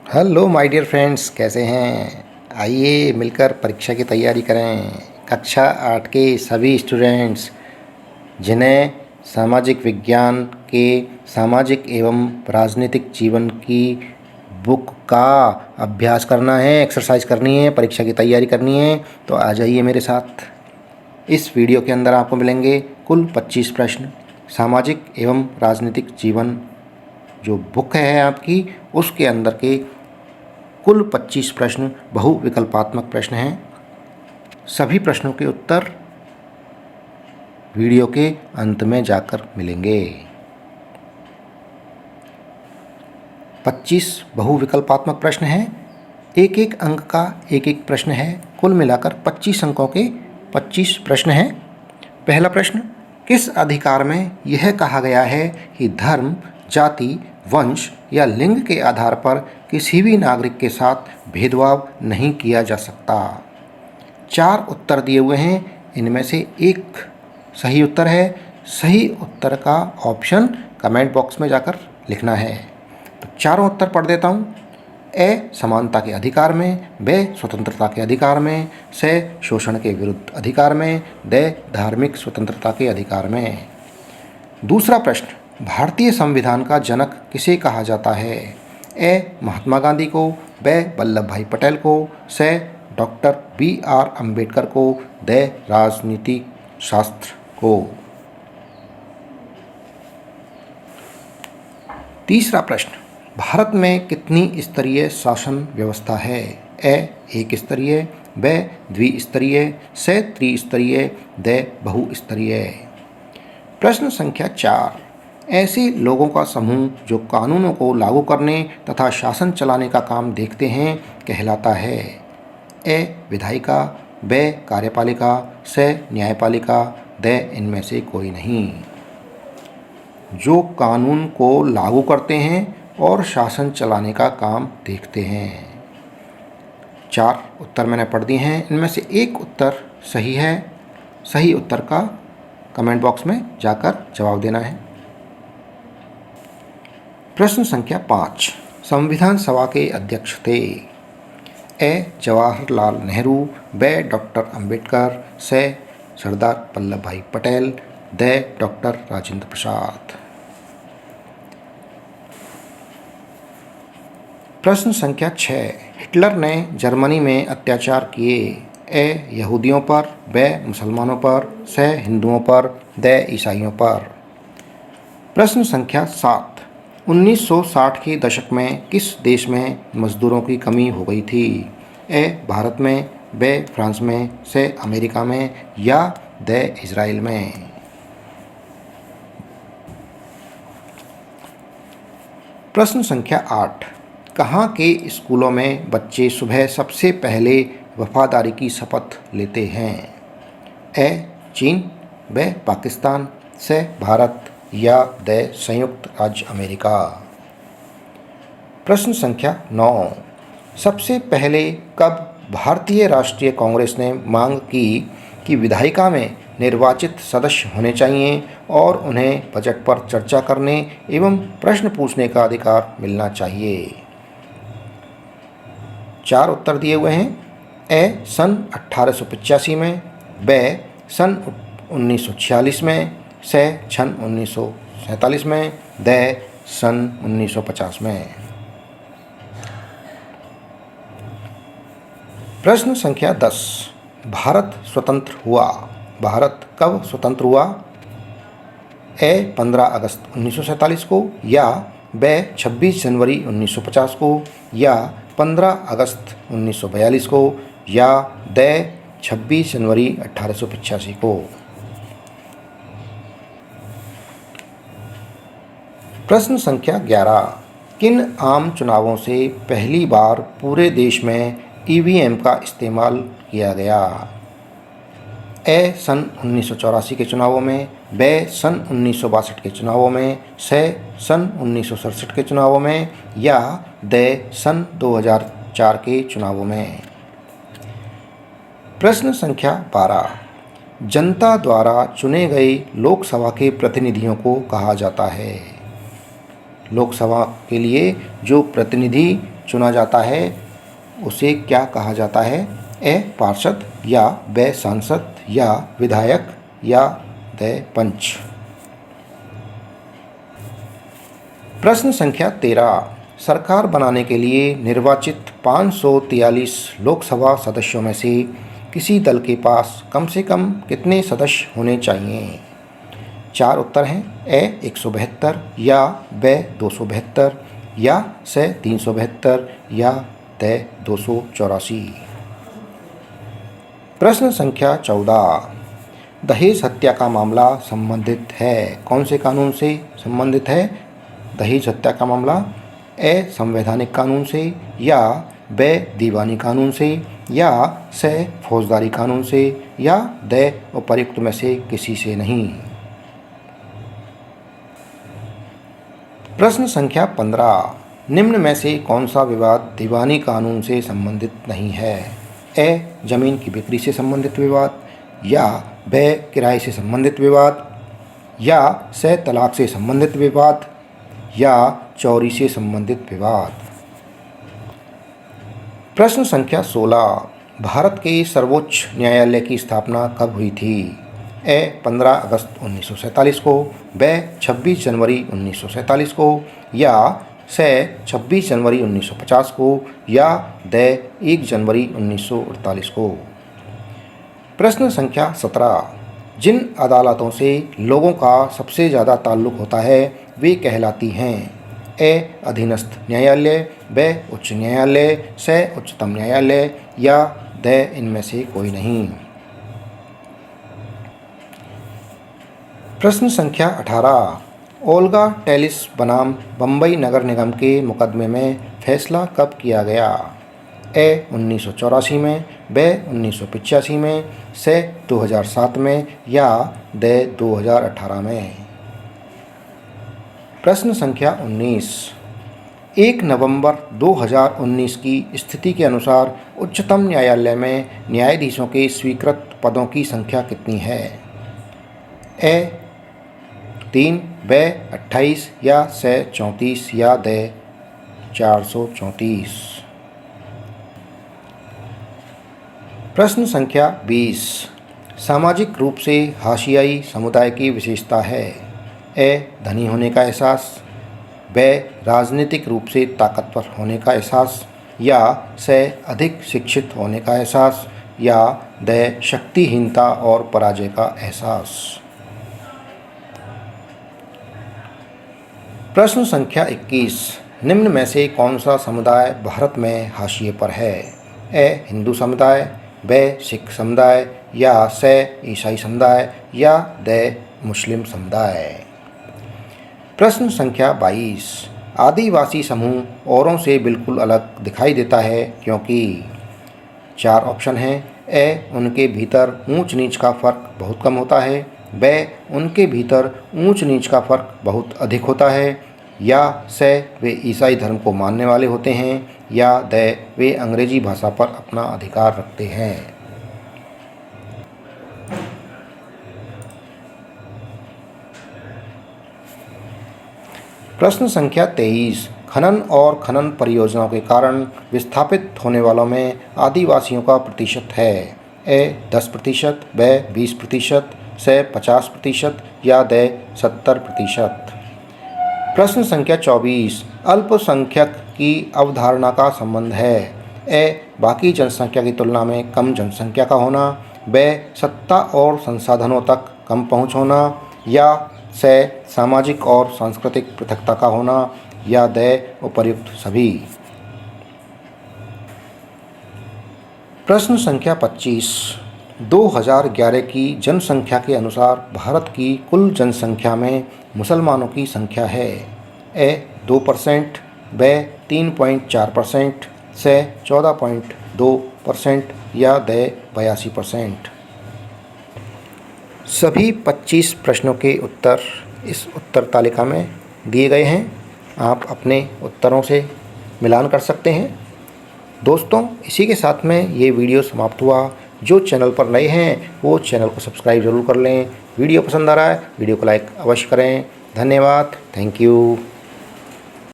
Hello my dear friends, कैसे हैं। आइए मिलकर परीक्षा की तैयारी करें। कक्षा 8 के सभी स्टूडेंट्स जिन्हें सामाजिक विज्ञान के सामाजिक एवं राजनीतिक जीवन की बुक का अभ्यास करना है, एक्सरसाइज करनी है, परीक्षा की तैयारी करनी है, तो आ जाइए मेरे साथ। इस वीडियो के अंदर आपको मिलेंगे कुल 25 प्रश्न। सामाजिक एवं राजनीतिक जीवन जो बुक है आपकी, उसके अंदर के कुल 25 प्रश्न बहुविकल्पात्मक प्रश्न हैं। सभी प्रश्नों के उत्तर वीडियो के अंत में जाकर मिलेंगे। 25 बहुविकल्पात्मक प्रश्न हैं। एक एक अंक का एक एक प्रश्न है। कुल मिलाकर 25 अंकों के 25 प्रश्न हैं। पहला प्रश्न, किस अधिकार में यह कहा गया है कि धर्म, जाति, वंश या लिंग के आधार पर किसी भी नागरिक के साथ भेदभाव नहीं किया जा सकता। 4 उत्तर दिए हुए हैं, इनमें से एक सही उत्तर है। सही उत्तर का ऑप्शन कमेंट बॉक्स में जाकर लिखना है। तो चारों उत्तर पढ़ देता हूँ। ए समानता के अधिकार में, बे स्वतंत्रता के अधिकार में, से शोषण के विरुद्ध अधिकार में, दे धार्मिक स्वतंत्रता के अधिकार में। दूसरा प्रश्न, भारतीय संविधान का जनक किसे कहा जाता है। ए महात्मा गांधी को, बे वल्लभ भाई पटेल को, से डॉक्टर B.R. अम्बेडकर को, दे राजनीति शास्त्र को। तीसरा प्रश्न, भारत में कितनी स्तरीय शासन व्यवस्था है। ए एक स्तरीय, बे द्विस्तरीय, से त्रिस्तरीय, दे बहुस्तरीय। प्रश्न संख्या 4, ऐसे लोगों का समूह जो कानूनों को लागू करने तथा शासन चलाने का काम देखते हैं कहलाता है। ए विधायिका, बे कार्यपालिका, से न्यायपालिका, दे इनमें से कोई नहीं। जो कानून को लागू करते हैं और शासन चलाने का काम देखते हैं। 4 उत्तर मैंने पढ़ दिए हैं, इनमें से एक उत्तर सही है। सही उत्तर का कमेंट बॉक्स में जाकर जवाब देना है। प्रश्न संख्या 5, संविधान सभा के अध्यक्ष थे। ए जवाहरलाल नेहरू, बे डॉक्टर अंबेडकर, से सरदार वल्लभ भाई पटेल, दे डॉक्टर राजेंद्र प्रसाद। प्रश्न संख्या 6, हिटलर ने जर्मनी में अत्याचार किए। ए यहूदियों पर, बे मुसलमानों पर, से हिंदुओं पर, दे ईसाइयों पर। प्रश्न संख्या 7, 1960 के दशक में किस देश में मजदूरों की कमी हो गई थी। ए भारत में, बे फ्रांस में, से अमेरिका में, या दे इजराइल में। प्रश्न संख्या 8, कहाँ के स्कूलों में बच्चे सुबह सबसे पहले वफादारी की शपथ लेते हैं। ए चीन, बे पाकिस्तान, से भारत, या दे संयुक्त राज्य अमेरिका। प्रश्न संख्या 9, सबसे पहले कब भारतीय राष्ट्रीय कांग्रेस ने मांग की कि विधायिका में निर्वाचित सदस्य होने चाहिए और उन्हें बजट पर चर्चा करने एवं प्रश्न पूछने का अधिकार मिलना चाहिए। 4 उत्तर दिए हुए हैं। ए सन 1885 में, बे सन 1946 में, से सन 1947 में, दे सन 1950 में। प्रश्न संख्या 10, भारत स्वतंत्र हुआ। भारत कब स्वतंत्र हुआ। ए 15 अगस्त 1947 को, या बे 26 जनवरी 1950 को, या 15 अगस्त 1942 को, या दे 26 जनवरी 1885 को। प्रश्न संख्या 11, किन आम चुनावों से पहली बार पूरे देश में ईवीएम का इस्तेमाल किया गया। ए सन 1984 के चुनावों में, बे सन 1962 के चुनावों में, से सन 1967 के चुनावों में, या दे सन 2004 के चुनावों में। प्रश्न संख्या 12, जनता द्वारा चुने गए लोकसभा के प्रतिनिधियों को कहा जाता है। लोकसभा के लिए जो प्रतिनिधि चुना जाता है उसे क्या कहा जाता है? ए पार्षद, या बे सांसद, या विधायक, या द पंच। प्रश्न संख्या 13। सरकार बनाने के लिए निर्वाचित 543 लोकसभा सदस्यों में से किसी दल के पास कम से कम कितने सदस्य होने चाहिए? 4 उत्तर हैं। ए 172, या बे 272, या से 372, या द 284। प्रश्न संख्या 14। दहेज हत्या का मामला संबंधित है कौन से कानून से संबंधित है? दहेज हत्या का मामला ए संवैधानिक कानून से, या बे दीवानी कानून से, या से फौजदारी कानून से, या द उपर्युक्त में से किसी से नहीं। प्रश्न संख्या 15। निम्न में से कौन सा विवाद दीवानी कानून से संबंधित नहीं है? ए जमीन की बिक्री से संबंधित विवाद, या बे किराए से संबंधित विवाद, या से तलाक से संबंधित विवाद, या चोरी से संबंधित विवाद। प्रश्न संख्या 16। भारत के सर्वोच्च न्यायालय की स्थापना कब हुई थी? ए 15 अगस्त 1947 को, बे 26 जनवरी 1947 को, या से 26 जनवरी 1950 को, या द 1 जनवरी 1948 को। प्रश्न संख्या 17। जिन अदालतों से लोगों का सबसे ज़्यादा ताल्लुक़ होता है वे कहलाती हैं? ए अधीनस्थ न्यायालय, बे उच्च न्यायालय, से उच्चतम न्यायालय, या द इनमें से कोई नहीं। प्रश्न संख्या 18। ओल्गा टेलिस बनाम बम्बई नगर निगम के मुकदमे में फैसला कब किया गया? ए 1984 में, बे 1985 में, से 2007 में, या द 2018 में। प्रश्न संख्या 19। 1 नवंबर 2019 की स्थिति के अनुसार उच्चतम न्यायालय में न्यायाधीशों के स्वीकृत पदों की संख्या कितनी है? ए 3, बे 28, या से 34, या द 434। प्रश्न संख्या 20। सामाजिक रूप से हाशियाई समुदाय की विशेषता है? ए धनी होने का एहसास, बे राजनीतिक रूप से ताकतवर होने का एहसास, या से अधिक शिक्षित होने का एहसास, या द शक्तिहीनता और पराजय का एहसास। प्रश्न संख्या 21। निम्न में से कौन सा समुदाय भारत में हाशिए पर है? ए हिंदू समुदाय, बे सिख समुदाय, या से ईसाई समुदाय, या द मुस्लिम समुदाय। प्रश्न संख्या 22। आदिवासी समूह औरों से बिल्कुल अलग दिखाई देता है क्योंकि 4 ऑप्शन हैं। ए उनके भीतर ऊंच नीच का फ़र्क बहुत कम होता है, बे उनके भीतर ऊंच नीच का फ़र्क बहुत अधिक होता है, या से वे ईसाई धर्म को मानने वाले होते हैं, या द वे अंग्रेजी भाषा पर अपना अधिकार रखते हैं। प्रश्न संख्या 23। खनन और खनन परियोजनाओं के कारण विस्थापित होने वालों में आदिवासियों का प्रतिशत है? ए 10%, बे 20%, से 50%, या द 70%। प्रश्न संख्या 24। अल्पसंख्यक की अवधारणा का संबंध है? ए बाकी जनसंख्या की तुलना में कम जनसंख्या का होना, बे सत्ता और संसाधनों तक कम पहुँच होना, या से सामाजिक और सांस्कृतिक पृथकता का होना, या द उपर्युक्त सभी। प्रश्न संख्या 25। 2011 की जनसंख्या के अनुसार भारत की कुल जनसंख्या में मुसलमानों की संख्या है? ए 2%, बे 3.4%, से 14.2%, या द 82%। सभी 25 प्रश्नों के उत्तर इस उत्तर तालिका में दिए गए हैं। आप अपने उत्तरों से मिलान कर सकते हैं। दोस्तों, इसी के साथ में ये वीडियो समाप्त हुआ। जो चैनल पर नए हैं वो चैनल को सब्सक्राइब ज़रूर कर लें। वीडियो पसंद आ रहा है वीडियो को लाइक अवश्य करें। धन्यवाद। Thank you.